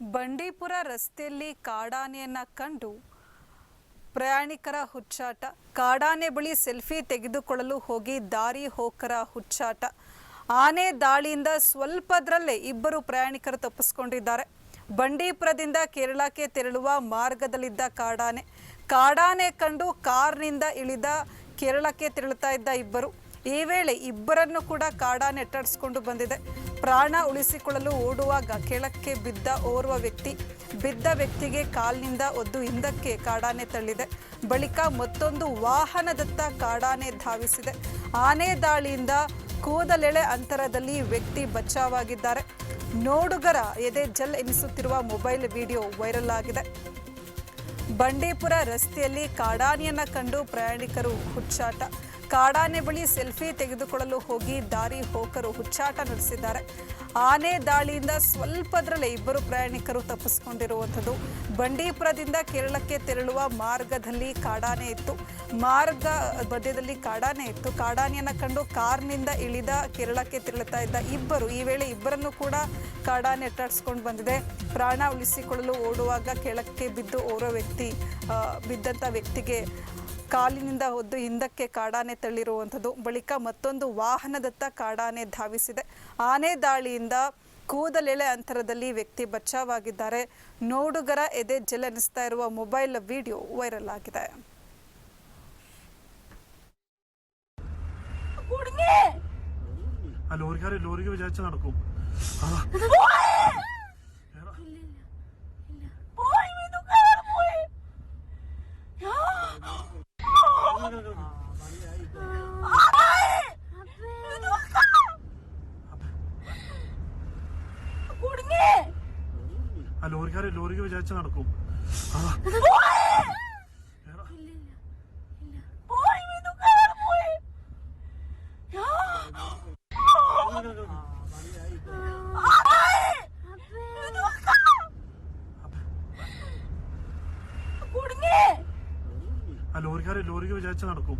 ಬಂಡೀಪುರ ರಸ್ತೆಯಲ್ಲಿ ಕಾಡಾನೆಯನ್ನ ಕಂಡು ಪ್ರಯಾಣಿಕರ ಹುಚ್ಚಾಟ. ಕಾಡಾನೆ ಬಳಿ ಸೆಲ್ಫಿ ತೆಗೆದುಕೊಳ್ಳಲು ಹೋಗಿ ದಾರಿ ಹೋಕರ ಹುಚ್ಚಾಟ. ಆನೆ ದಾಳಿಯಿಂದ ಸ್ವಲ್ಪದರಲ್ಲೇ ಇಬ್ಬರು ಪ್ರಯಾಣಿಕರು ತಪ್ಪಿಸಿಕೊಂಡಿದ್ದಾರೆ. ಬಂಡೀಪುರದಿಂದ ಕೇರಳಕ್ಕೆ ತೆರಳುವ ಮಾರ್ಗದಲ್ಲಿದ್ದ ಕಾಡಾನೆ ಕಂಡು ಕಾರ್ನಿಂದ ಇಳಿದ ಕೇರಳಕ್ಕೆ ತೆರಳುತ್ತಾ ಇದ್ದ ಇಬ್ಬರು. ಈ ವೇಳೆ ಇಬ್ಬರನ್ನು ಕೂಡ ಕಾಡಾನೆ ಅಟ್ಟಾಡಿಸಿಕೊಂಡು ಬಂದಿದೆ. ಪ್ರಾಣ ಉಳಿಸಿಕೊಳ್ಳಲು ಓಡುವಾಗ ಕೆಳಕ್ಕೆ ಬಿದ್ದ ವ್ಯಕ್ತಿಗೆ ಕಾಲಿನಿಂದ ಒದ್ದು ಹಿಂದಕ್ಕೆ ಕಾಡಾನೆ ತಳ್ಳಿದೆ. ಬಳಿಕ ಮತ್ತೊಂದು ವಾಹನದತ್ತ ಕಾಡಾನೆ ಧಾವಿಸಿದೆ. ಆನೆ ದಾಳಿಯಿಂದ ಕೂದಲೆಳೆ ಅಂತರದಲ್ಲಿ ವ್ಯಕ್ತಿ ಬಚಾವಾಗಿದ್ದಾರೆ. ನೋಡುಗರ ಎದೆ ಜಲ್ ಎನಿಸುತ್ತಿರುವ ಮೊಬೈಲ್ ವಿಡಿಯೋ ವೈರಲ್ ಆಗಿದೆ. ಬಂಡೀಪುರ ರಸ್ತೆಯಲ್ಲಿ ಕಾಡಾನೆಯನ್ನ ಕಂಡು ಪ್ರಯಾಣಿಕರು ಹುಚ್ಚಾಟ. ಕಾಡಾನೆ ಬಳಿ ಸೆಲ್ಫಿ ತೆಗೆದುಕೊಳ್ಳಲು ಹೋಗಿ ದಾರಿ ಹೋಕರು ಹುಚ್ಚಾಟ ನಡೆಸಿದ್ದಾರೆ. ಆನೆ ದಾಳಿಯಿಂದ ಸ್ವಲ್ಪದರಲ್ಲೇ ಇಬ್ಬರು ಪ್ರಯಾಣಿಕರು ತಪ್ಪಿಸಿಕೊಂಡಿರುವಂಥದ್ದು. ಬಂಡೀಪುರದಿಂದ ಕೇರಳಕ್ಕೆ ತೆರಳುವ ಮಾರ್ಗದಲ್ಲಿ ಕಾಡಾನೆ ಇತ್ತು. ಮಾರ್ಗ ಮಧ್ಯದಲ್ಲಿ ಕಾಡಾನೆ ಇತ್ತು. ಕಾಡಾನೆಯನ್ನು ಕಂಡು ಕಾರ್ನಿಂದ ಇಳಿದ ಕೇರಳಕ್ಕೆ ತೆರಳುತ್ತಾ ಇದ್ದ ಇಬ್ಬರು. ಈ ವೇಳೆ ಇಬ್ಬರನ್ನು ಕೂಡ ಕಾಡಾನೆ ಅಟ್ಟಾಡಿಸ್ಕೊಂಡು ಬಂದಿದೆ. ಪ್ರಾಣ ಉಳಿಸಿಕೊಳ್ಳಲು ಓಡುವಾಗ ಕೆಳಕ್ಕೆ ಬಿದ್ದು ಓರ್ವ ಬಿದ್ದಂಥ ವ್ಯಕ್ತಿಗೆ ಕಾಲಿನಿಂದ ಒದ್ದು ಹಿಂದಕ್ಕೆ ಕಾಡಾನೆ ತಳ್ಳಿರುವಂಥದ್ದು. ಬಳಿಕ ಮತ್ತೊಂದು ವಾಹನದತ್ತ ಕಾಡಾನೆ ಧಾವಿಸಿದೆ. ಆನೆ ದಾಳಿಯಿಂದ ಕೂದಲೆಳೆ ಅಂತರದಲ್ಲಿ ವ್ಯಕ್ತಿ ಬಚಾವಾಗಿದ್ದಾರೆ. ನೋಡುಗರ ಎದೆ ಜಲನಿಸ್ತಾ ಇರುವ ಮೊಬೈಲ್ ವಿಡಿಯೋ ವೈರಲ್ ಆಗಿದೆ. ലോറിക്ക് വിചാരിച്ച നടക്കും. ലോറിക്ക് വിചാരിച്ച നടക്കും.